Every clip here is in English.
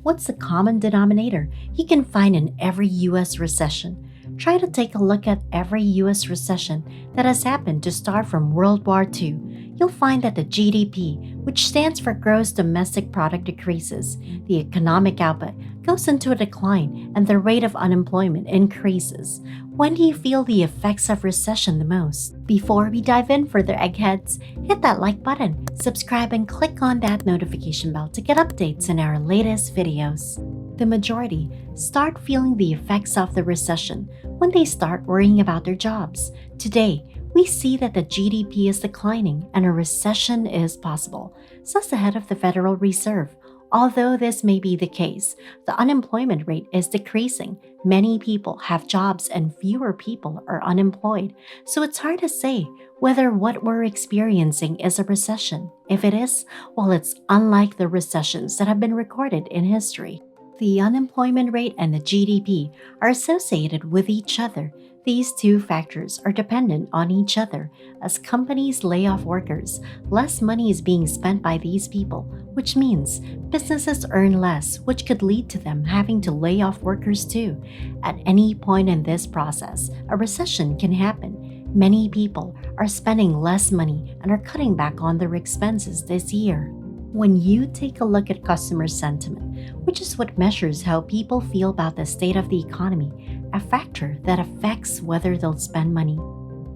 What's the common denominator you can find in every US recession? Try to take a look at every US recession that has happened to start from World War II. You'll find that the GDP, which stands for gross domestic product, decreases, the economic output goes into a decline, and the rate of unemployment increases. When do you feel the effects of recession the most? Before we dive in further, eggheads, hit that like button, subscribe, and click on that notification bell to get updates on our latest videos. The majority start feeling the effects of the recession when they start worrying about their jobs. Today, we see that the GDP is declining and a recession is possible, says the head of the Federal Reserve. Although this may be the case, the unemployment rate is decreasing. Many people have jobs and fewer people are unemployed, so it's hard to say whether what we're experiencing is a recession. If it is, well, it's unlike the recessions that have been recorded in history. The unemployment rate and the GDP are associated with each other. These two factors are dependent on each other. As companies lay off workers, less money is being spent by these people, which means businesses earn less, which could lead to them having to lay off workers too. At any point in this process, a recession can happen. Many people are spending less money and are cutting back on their expenses this year. When you take a look at customer sentiment, which is what measures how people feel about the state of the economy, a factor that affects whether they'll spend money.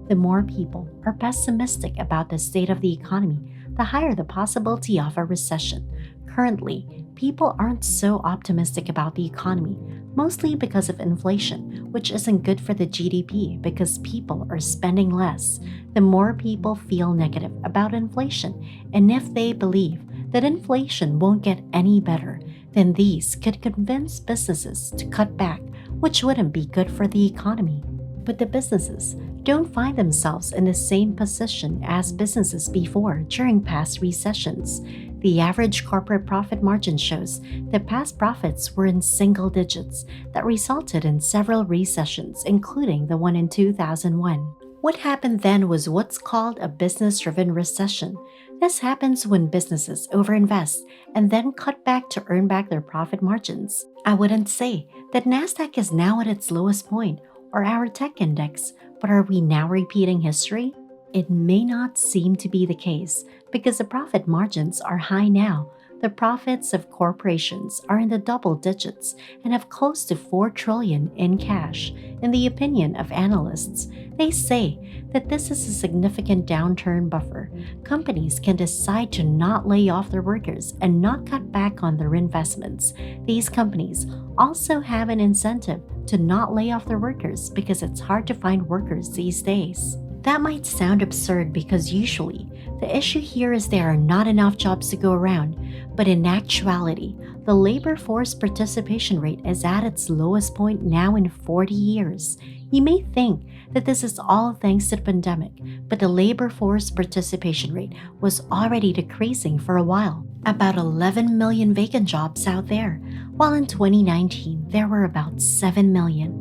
The more people are pessimistic about the state of the economy, the higher the possibility of a recession. Currently, people aren't so optimistic about the economy, mostly because of inflation, which isn't good for the GDP because people are spending less. The more people feel negative about inflation, and if they believe that inflation won't get any better, then these could convince businesses to cut back, which wouldn't be good for the economy. But the businesses don't find themselves in the same position as businesses before during past recessions. The average corporate profit margin shows that past profits were in single digits that resulted in several recessions, including the one in 2001. What happened then was what's called a business-driven recession. This happens when businesses overinvest and then cut back to earn back their profit margins. I wouldn't say that Nasdaq is now at its lowest point or our tech index, but are we now repeating history? It may not seem to be the case because the profit margins are high now. The profits of corporations are in the double digits and have close to $4 trillion in cash. In the opinion of analysts, they say that this is a significant downturn buffer. Companies can decide to not lay off their workers and not cut back on their investments. These companies also have an incentive to not lay off their workers because it's hard to find workers these days. That might sound absurd because usually the issue here is there are not enough jobs to go around, but in actuality, the labor force participation rate is at its lowest point now in 40 years. You may think that this is all thanks to the pandemic, but the labor force participation rate was already decreasing for a while. About 11 million vacant jobs out there, while in 2019 there were about 7 million.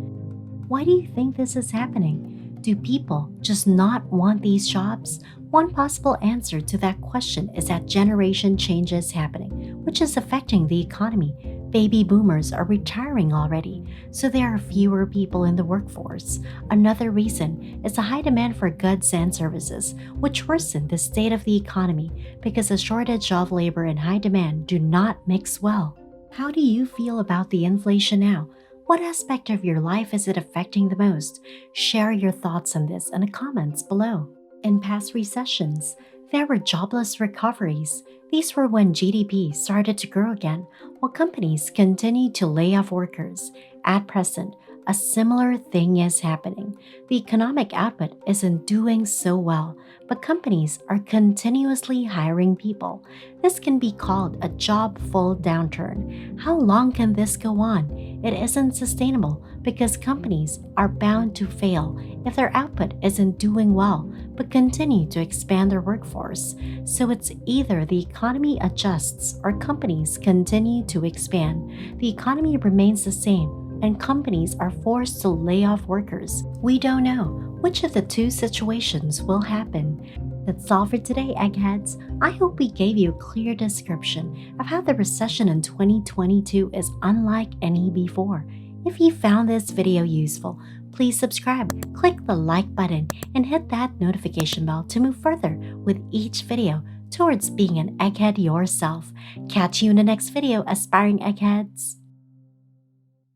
Why do you think this is happening? Do people just not want these jobs? One possible answer to that question is that generation change is happening, which is affecting the economy. Baby boomers are retiring already, so there are fewer people in the workforce. Another reason is the high demand for goods and services, which worsen the state of the economy because a shortage of labor and high demand do not mix well. How do you feel about the inflation now? What aspect of your life is it affecting the most? Share your thoughts on this in the comments below. In past recessions, there were jobless recoveries. These were when GDP started to grow again, while companies continued to lay off workers. At present, a similar thing is happening. The economic output isn't doing so well, but companies are continuously hiring people. This can be called a job-full downturn. How long can this go on? It isn't sustainable because companies are bound to fail if their output isn't doing well, but continue to expand their workforce. So it's either the economy adjusts or companies continue to expand. The economy remains the same, and companies are forced to lay off workers. We don't know which of the two situations will happen. That's all for today, eggheads. I hope we gave you a clear description of how the recession in 2022 is unlike any before. If you found this video useful, please subscribe, click the like button, and hit that notification bell to move further with each video towards being an egghead yourself. Catch you in the next video, aspiring eggheads.